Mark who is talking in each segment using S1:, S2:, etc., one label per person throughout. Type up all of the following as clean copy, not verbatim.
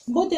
S1: Bon,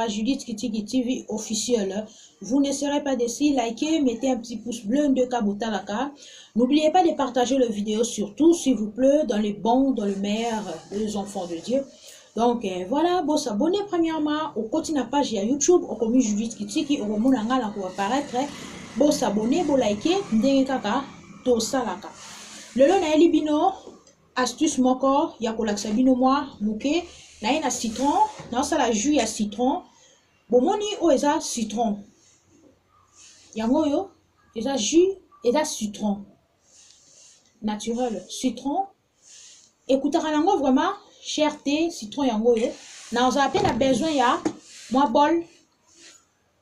S1: Judith Kitigi TV officiel. Vous ne serez pas déçus. Likez, mettez un petit pouce bleu de Kabutalaka. N'oubliez pas de partager la vidéo, surtout, s'il vous plaît, dans les bons, dans le meilleur des enfants de Dieu. Donc, voilà, bon, s'abonner premièrement au côté de la page YouTube, au commis Judith Kitigi, au moment où on va apparaître. Bon, s'abonner, bon, liker, ndenge kaka, to salaka. Le long na elibino, astuce moko, ya kolaksa bino moi, muke. Na citron, na la jus ya citron. Bomoni o eza citron. Yango yo, eza jus, eza citron. Naturel, citron. Écoutez, nango vraiment, cherté, citron yango yo. Na oza pe na besoin ya, moi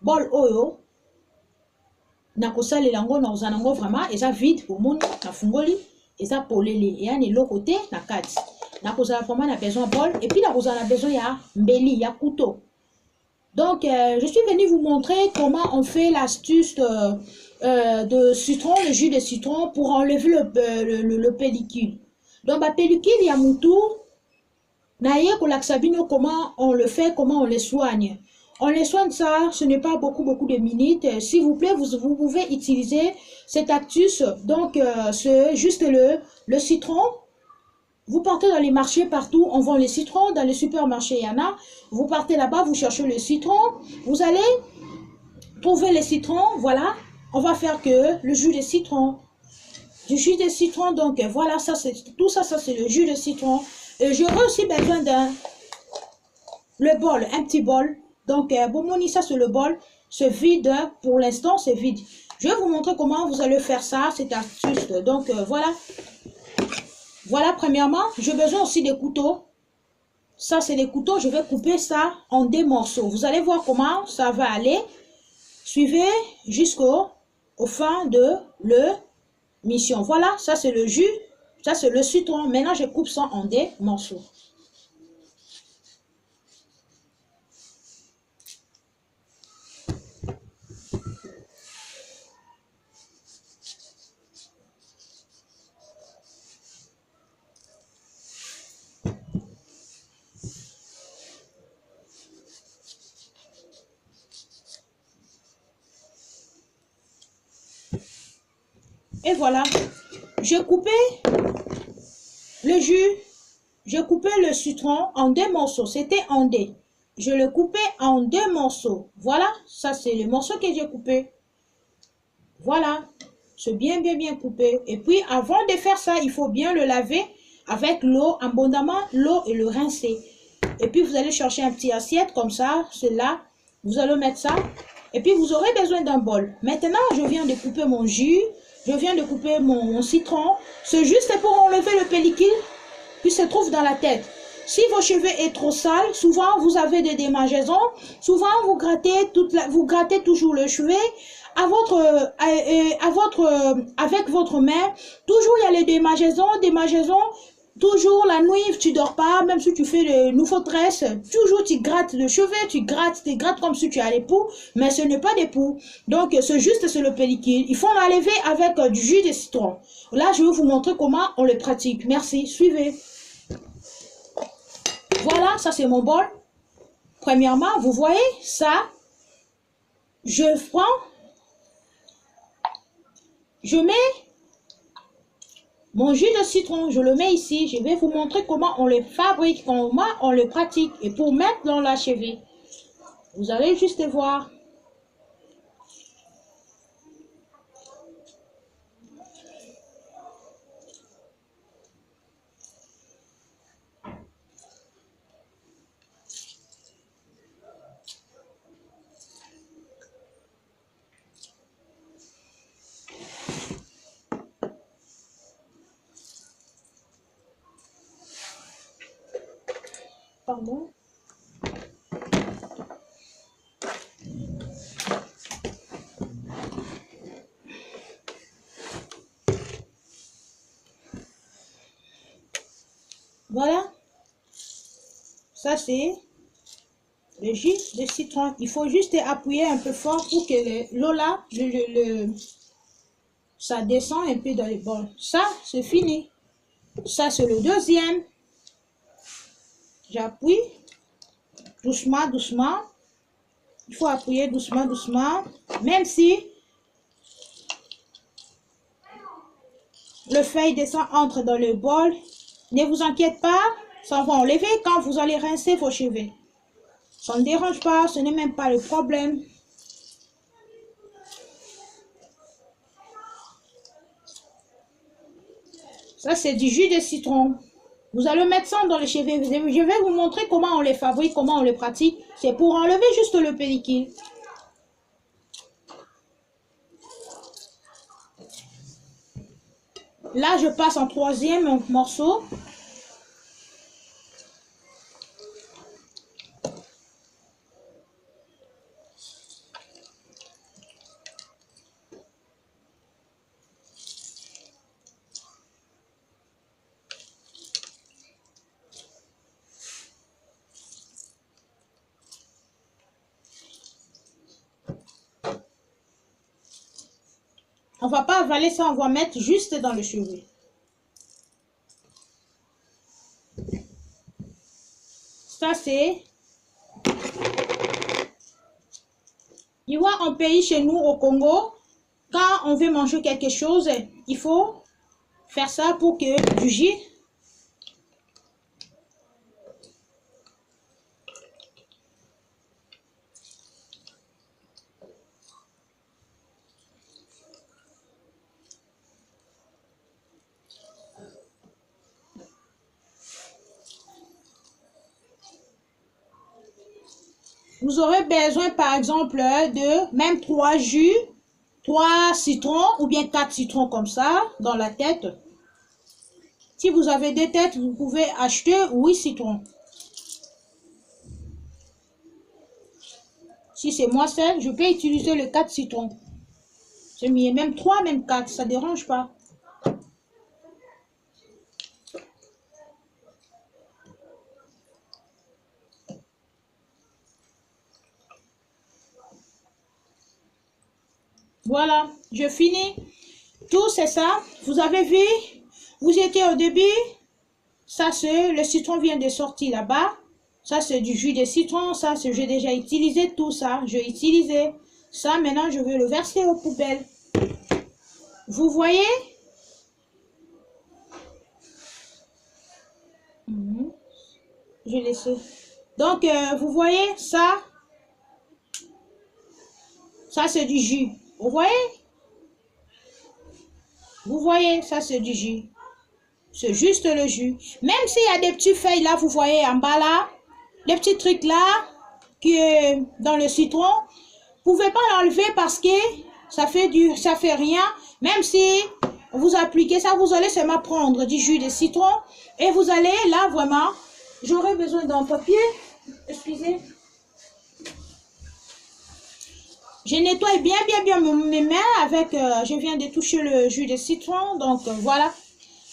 S1: bol oyo. Na kosale lango na oza nango vraiment, eza vide, bomoni, na fungoli, eza polele. Et ane lo côté, na kati. Na kozala vraiment na besoin bol et puis na kozala besoin ya mbeli ya couteau. Donc je suis venue vous montrer comment on fait l'astuce de citron, le jus de citron pour enlever le pellicule. Donc la pellicule ya mutu na ye kolaksabino comment on le fait, comment on les soigne. On les soigne ça, ce n'est pas beaucoup de minutes. S'il vous plaît, vous pouvez utiliser cette astuce. Donc c'est juste le citron. Vous partez dans les marchés partout, on vend les citrons, dans les supermarchés, il y en a. Vous partez là-bas, vous cherchez le citron, vous allez trouver les citrons, voilà. On va faire que le jus de citron. Du jus de citron, donc voilà, ça c'est tout ça, ça c'est le jus de citron. Et j'aurai aussi besoin le bol, un petit bol. Donc, bon, ça c'est le bol, c'est vide, pour l'instant c'est vide. Je vais vous montrer comment vous allez faire ça, cette astuce. Donc, voilà. Voilà, premièrement, j'ai besoin aussi des couteaux. Ça, c'est des couteaux. Je vais couper ça en des morceaux. Vous allez voir comment ça va aller. Suivez jusqu'au fin de l'émission. Voilà, ça, c'est le jus. Ça, c'est le citron. Maintenant, je coupe ça en des morceaux. Et voilà, j'ai coupé le jus, j'ai coupé le citron en deux morceaux, c'était en deux. Je le coupais en deux morceaux. Voilà, ça c'est le morceau que j'ai coupé. Voilà, c'est bien coupé. Et puis avant de faire ça, il faut bien le laver avec l'eau, abondamment l'eau et le rincer. Et puis vous allez chercher un petit assiette comme ça, c'est là, vous allez mettre ça. Et puis vous aurez besoin d'un bol. Maintenant, je viens de couper mon jus. Je viens de couper mon citron. C'est juste pour enlever le pellicule qui se trouve dans la tête. Si vos cheveux est trop sales, souvent vous avez des démangeaisons. Souvent vous grattez toujours le cheveu avec votre main. Toujours il y a les démangeaisons. Toujours la nuit, tu dors pas, même si tu fais le nouveau tresse, toujours tu grattes le cheveu, tu grattes comme si tu as les poux, mais ce n'est pas des poux. Donc, c'est juste le pellicule. Il faut l'enlever avec du jus de citron. Là, je vais vous montrer comment on le pratique. Merci, suivez. Voilà, ça c'est mon bol. Premièrement, vous voyez ça. Je mets mon jus de citron, je le mets ici. Je vais vous montrer comment on le fabrique, comment on le pratique. Et pour mettre dans la cheville, vous allez juste voir. Pardon. Voilà. Ça c'est le jus de citron. Il faut juste appuyer un peu fort pour que l'eau là, ça descend un peu dans les bols. Ça, c'est fini. Ça, c'est le deuxième. J'appuie. doucement, doucement. Il faut appuyer doucement, doucement. Même si le feuille descend, entre dans le bol, ne vous inquiétez pas, ça va enlever quand vous allez rincer vos cheveux. Ça ne dérange pas, ce n'est même pas le problème. Ça, c'est du jus de citron. Vous allez mettre ça dans les cheveux. Je vais vous montrer comment on les fabrique, comment on les pratique. C'est pour enlever juste le pellicule. Là, je passe en troisième morceau. On va pas avaler ça, on va mettre juste dans le cheveu. Ça, c'est... Tu vois, en pays chez nous, au Congo, quand on veut manger quelque chose, il faut faire ça pour que du jus... Vous aurez besoin, par exemple, de même 3 jus, 3 citrons ou bien 4 citrons comme ça dans la tête. Si vous avez 2 têtes, vous pouvez acheter 8 citrons. Si c'est moi seul, je peux utiliser le 4 citrons. C'est mieux, même 3, même 4, ça ne dérange pas. Voilà, je finis. Tout c'est ça. Vous avez vu, vous étiez au début. Ça c'est, le citron vient de sortir là-bas. Ça c'est du jus de citron. Ça c'est, j'ai déjà utilisé tout ça. J'ai utilisé ça. Maintenant, je vais le verser aux poubelles. Vous voyez? Je laisse. Donc, vous voyez ça? Ça c'est du jus. Vous voyez? Vous voyez, ça c'est du jus. C'est juste le jus. Même s'il y a des petites feuilles là, vous voyez en bas là, des petits trucs là, qui est dans le citron, vous ne pouvez pas l'enlever parce que ça fait rien. Même si vous appliquez ça, vous allez seulement prendre du jus de citron et vous allez là vraiment, j'aurai besoin d'un papier, excusez. Je nettoie bien mes mains avec, je viens de toucher le jus de citron, donc voilà.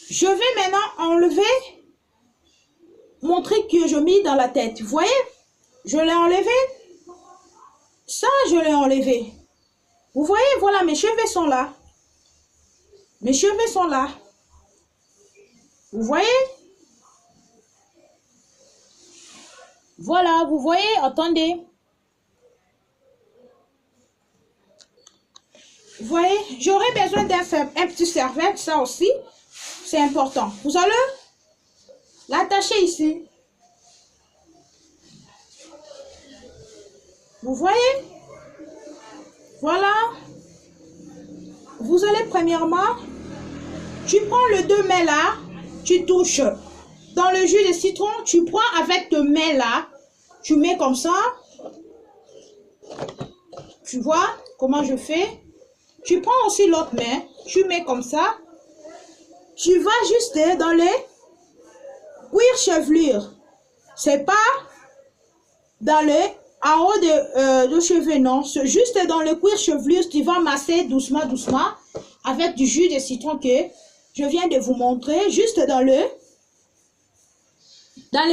S1: Je vais maintenant enlever mon truc que je mets dans la tête. Vous voyez? Je l'ai enlevé. Ça, je l'ai enlevé. Vous voyez, voilà, mes cheveux sont là. Mes cheveux sont là. Vous voyez? Voilà, vous voyez, attendez. Vous voyez, j'aurai besoin d'un petit serviette, ça aussi. C'est important. Vous allez l'attacher ici. Vous voyez? Voilà. Vous allez premièrement, tu prends le 2 mains là, tu touches dans le jus de citron, tu prends avec tes mains là, tu mets comme ça. Tu vois comment je fais? Tu prends aussi l'autre main, tu mets comme ça. Tu vas juste dans les cuir chevelure. C'est pas dans le en haut de cheveux, non. C'est juste dans le cuir chevelure. Tu vas masser doucement, doucement avec du jus de citron que je viens de vous montrer. Juste dans le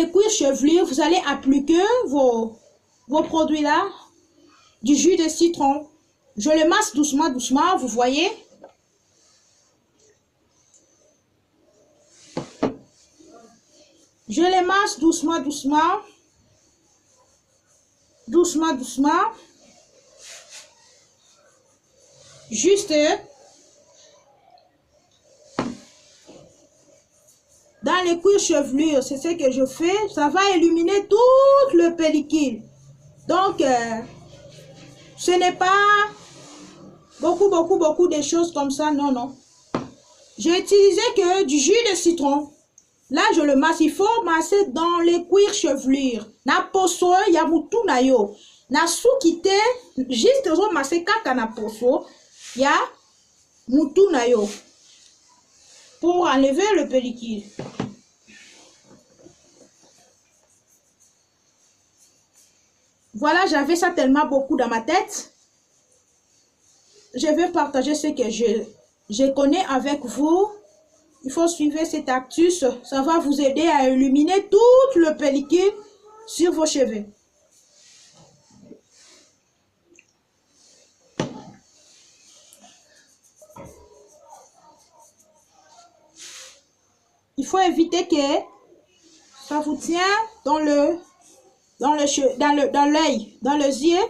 S1: cuir chevelure, vous allez appliquer vos produits là, du jus de citron. Je le masse doucement, doucement, vous voyez. Je les masse doucement, doucement. doucement, doucement. Juste dans les cuirs chevelures, c'est ce que je fais. Ça va éliminer tout le pellicule. Donc, ce n'est pas beaucoup de choses comme ça. Non, non. J'ai utilisé que du jus de citron. Là, je le masse. Il faut masser dans les cuirs chevelures. Na poso ya mutu na yo. Na soukite, juste zo masser kaka na poso ya mutu na yo. Pour enlever le pellicule. Voilà, j'avais ça tellement beaucoup dans ma tête. Je vais partager ce que je connais avec vous. Il faut suivre cette astuce. Ça va vous aider à éliminer tout le pellicule sur vos cheveux. Il faut éviter que ça vous tient dans l'œil, dans les yeux.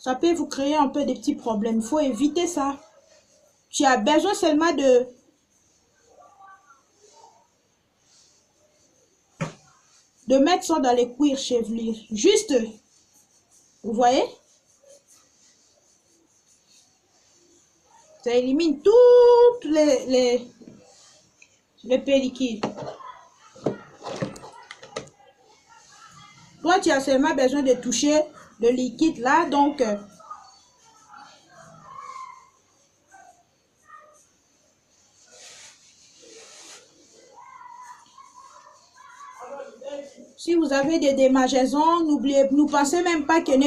S1: Ça peut vous créer un peu des petits problèmes. Il faut éviter ça. Tu as besoin seulement de mettre ça dans les cuirs chevelus. Juste, vous voyez? Ça élimine toutes les pellicules. Toi, tu as seulement besoin de toucher le liquide là, donc si vous avez des démangeaisons, ne pensez même pas qu'elle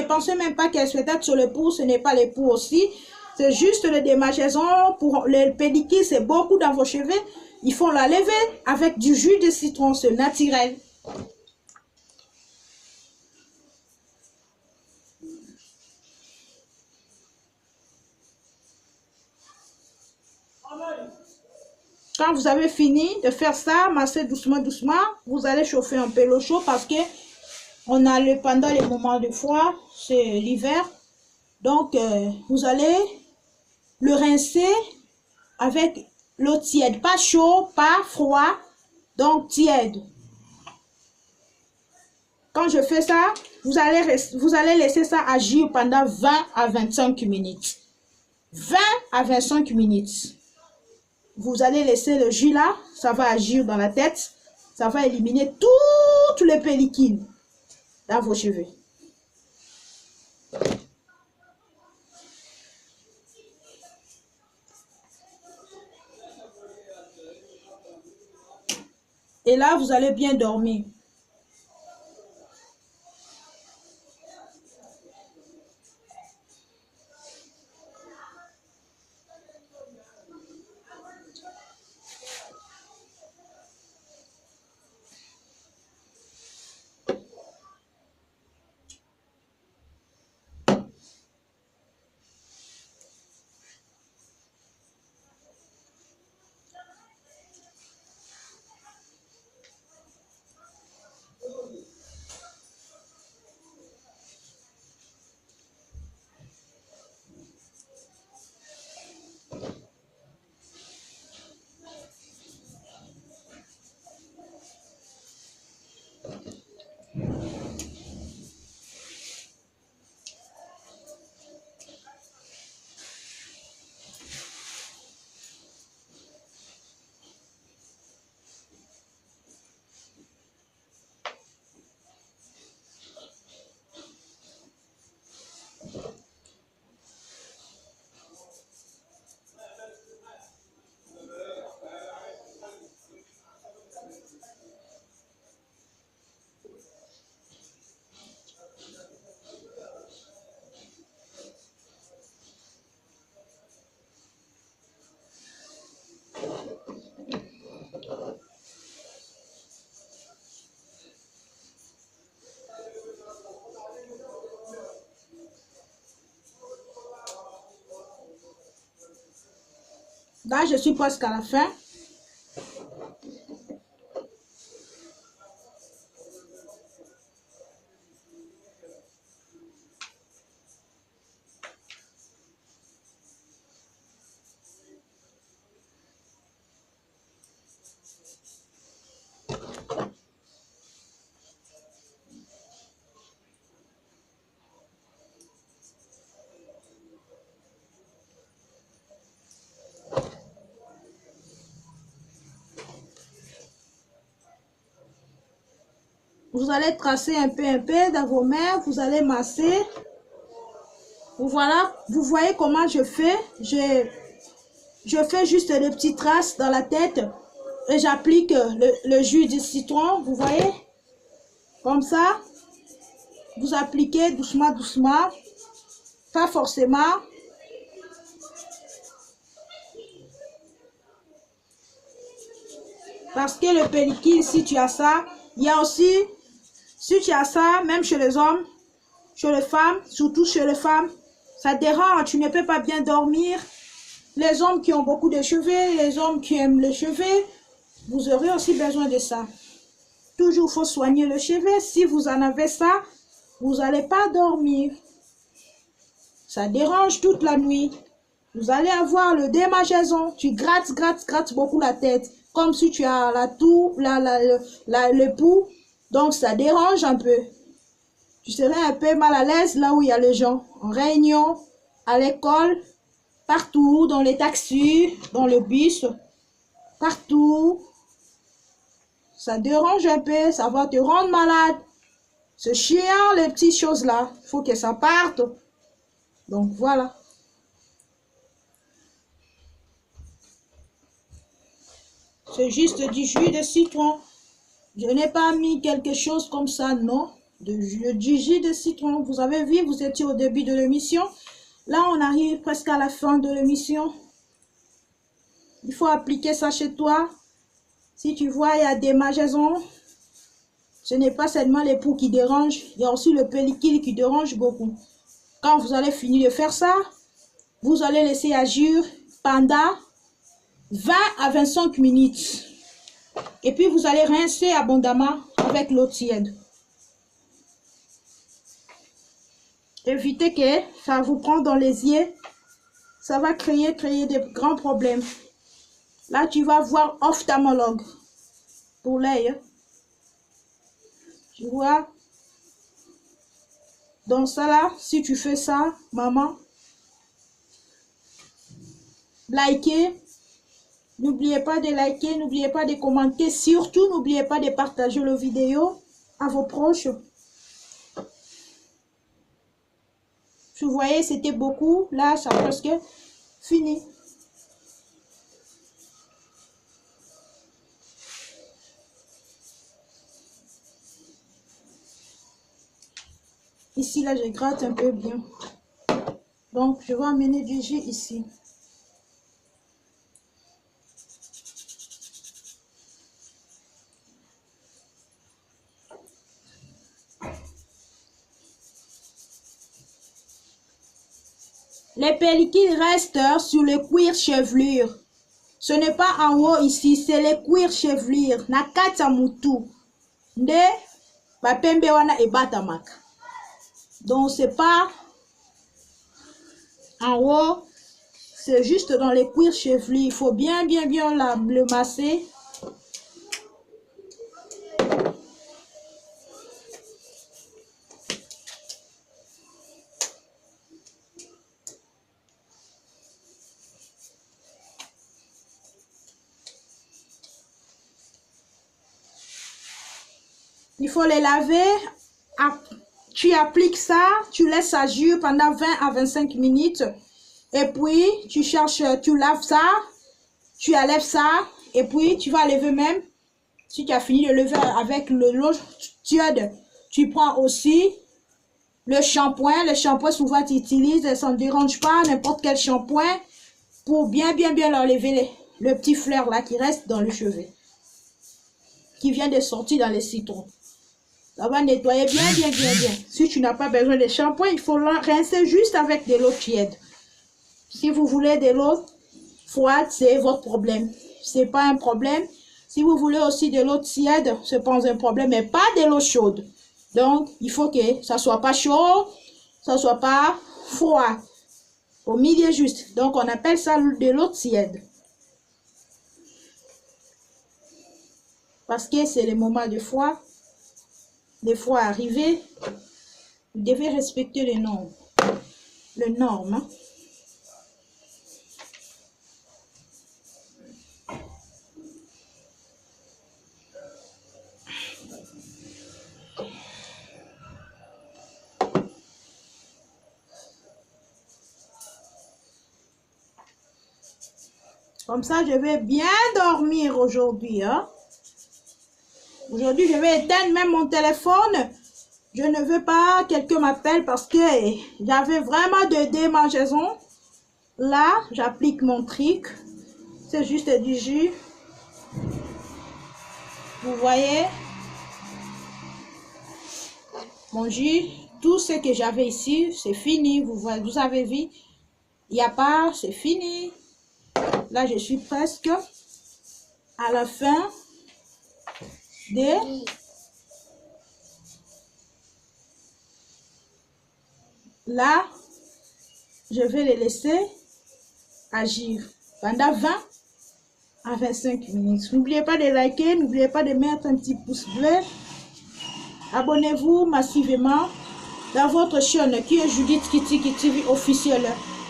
S1: se fait sur le pouce, ce n'est pas les poux aussi. C'est juste le démangeaison pour les pellicules, c'est beaucoup dans vos cheveux. Il faut la lever avec du jus de citron, c'est naturel. Quand vous avez fini de faire ça, massez doucement, doucement. Vous allez chauffer un peu l'eau chaude parce que pendant les moments de froid, c'est l'hiver. Donc, vous allez le rincer avec l'eau tiède. Pas chaud, pas froid, donc tiède. Quand je fais ça, vous allez laisser ça agir pendant 20 à 25 minutes. 20 à 25 minutes. Vous allez laisser le jus là, ça va agir dans la tête. Ça va éliminer toutes les pellicules dans vos cheveux. Et là, vous allez bien dormir. Là, je suis presque à la fin. Vous allez tracer un peu dans vos mains. Vous allez masser. Voilà. Vous voyez comment je fais. Je fais juste des petites traces dans la tête. Et j'applique le jus de citron. Vous voyez? Comme ça. Vous appliquez doucement, doucement. Pas forcément. Parce que le pellicule, si tu as ça, il y a aussi, si tu as ça, même chez les hommes, chez les femmes, surtout chez les femmes, ça dérange, tu ne peux pas bien dormir. Les hommes qui ont beaucoup de cheveux, les hommes qui aiment les cheveux, vous aurez aussi besoin de ça. Toujours, il faut soigner le cheveu. Si vous en avez ça, vous n'allez pas dormir. Ça dérange toute la nuit. Vous allez avoir le démangeaison. Tu grattes, grattes, grattes beaucoup la tête. Comme si tu as la toux, le pouls. Donc, ça dérange un peu. Tu serais un peu mal à l'aise là où il y a les gens. En réunion, à l'école, partout, dans les taxis, dans le bus, partout. Ça dérange un peu, ça va te rendre malade. C'est chiant, les petites choses là. Il faut que ça parte. Donc, voilà. C'est juste du jus de citron. Je n'ai pas mis quelque chose comme ça, non. Du jus de citron. Vous avez vu, vous étiez au début de l'émission. Là, on arrive presque à la fin de l'émission. Il faut appliquer ça chez toi. Si tu vois, il y a des démangeaisons. Ce n'est pas seulement les poux qui dérangent. Il y a aussi le pellicule qui dérange beaucoup. Quand vous allez finir de faire ça, vous allez laisser agir pendant 20 à 25 minutes. Et puis, vous allez rincer abondamment avec l'eau tiède. Évitez que ça vous prenne dans les yeux. Ça va créer des grands problèmes. Là, tu vas voir ophtalmologue pour l'œil. Tu vois? Donc ça là, si tu fais ça, maman, likez. N'oubliez pas de liker, n'oubliez pas de commenter. Surtout, n'oubliez pas de partager la vidéo à vos proches. Vous voyez, c'était beaucoup. Là, ça presque fini. Ici, là, je gratte un peu bien. Donc, je vais amener du jus ici. Les pellicules restent sur le cuir chevelure. Ce n'est pas en haut ici, c'est le cuir chevelure. Nakata mutu. Nde bapembe wana ebatamaka. Donc c'est pas en haut, c'est juste dans les cuirs chevelus. Il faut bien le masser. Il faut les laver. Tu appliques ça, tu laisses agir pendant 20 à 25 minutes. Et puis, tu cherches, tu laves ça, tu enlèves ça. Et puis, tu vas lever même. Si tu as fini de lever avec l'eau tiède, tu prends aussi le shampoing. Le shampoing, souvent, tu utilises, ça ne dérange pas, n'importe quel shampoing, pour bien enlever le petit fleur là qui reste dans le cheveu, qui vient de sortir dans les citrons. Ça va nettoyer bien. Si tu n'as pas besoin de shampoing, il faut rincer juste avec de l'eau tiède. Si vous voulez de l'eau froide, c'est votre problème. C'est pas un problème. Si vous voulez aussi de l'eau tiède, c'est pas un problème, mais pas de l'eau chaude. Donc, il faut que ça soit pas chaud, ça soit pas froid. Au milieu juste. Donc, on appelle ça de l'eau tiède. Parce que c'est le moment de froid. Des fois arrivé, vous devez respecter les normes. Les normes. Hein? Comme ça, je vais bien dormir aujourd'hui. Hein? Aujourd'hui, je vais éteindre même mon téléphone. Je ne veux pas que quelqu'un m'appelle parce que j'avais vraiment de démangeaison. Là, j'applique mon truc. C'est juste du jus. Vous voyez? Mon jus, tout ce que j'avais ici, c'est fini. Vous avez vu? Il n'y a pas, c'est fini. Là, je suis presque à la fin de... Là, je vais les laisser agir pendant 20 à 25 minutes. N'oubliez pas de liker, n'oubliez pas de mettre un petit pouce bleu. Abonnez-vous massivement dans votre chaîne qui est Judith Kitty TV officielle.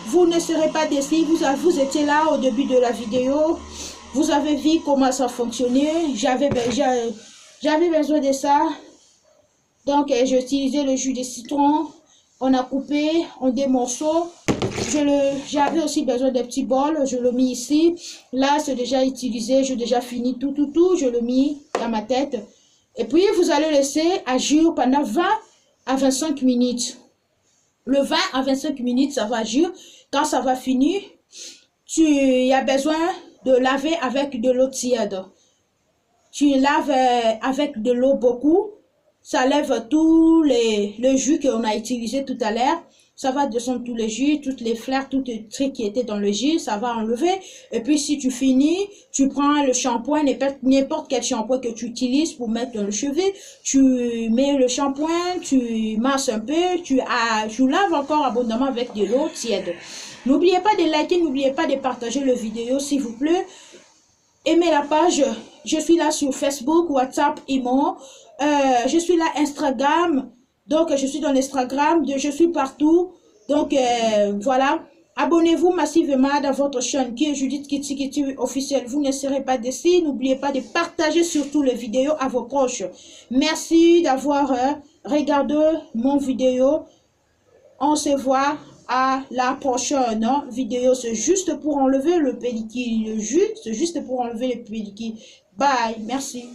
S1: Vous ne serez pas déçus, vous étiez là au début de la vidéo. Vous avez vu comment ça fonctionnait. J'avais besoin de ça. Donc, j'ai utilisé le jus de citron. On a coupé en des morceaux. J'avais aussi besoin de petits bols. Je le mis ici. Là, c'est déjà utilisé. J'ai déjà fini tout. Je le mis dans ma tête. Et puis, vous allez laisser agir pendant 20 à 25 minutes. Le 20 à 25 minutes, ça va agir. Quand ça va finir, tu as besoin de laver avec de l'eau tiède. Tu laves avec de l'eau beaucoup. Ça lève tout le jus qu'on a utilisé tout à l'heure. Ça va descendre tous les jus, toutes les fleurs, tout le truc qui était dans le jus, ça va enlever. Et puis si tu finis, tu prends le shampoing, n'importe quel shampoing que tu utilises pour mettre dans le cheveu. Tu mets le shampoing, tu masses un peu, tu laves encore abondamment avec de l'eau tiède. N'oubliez pas de liker, n'oubliez pas de partager la vidéo s'il vous plaît. Aimez la page, je suis là sur Facebook, WhatsApp, Imo. Je suis là Instagram, donc je suis dans l'Instagram, je suis partout, donc voilà, abonnez-vous massivement dans votre chaîne qui est Judith Kitty TV officielle, vous ne serez pas déçus, n'oubliez pas de partager surtout les vidéos à vos proches. Merci d'avoir regardé mon vidéo, on se voit à la prochaine vidéo, c'est juste pour enlever le pellicule, c'est juste pour enlever le pellicule, bye, merci.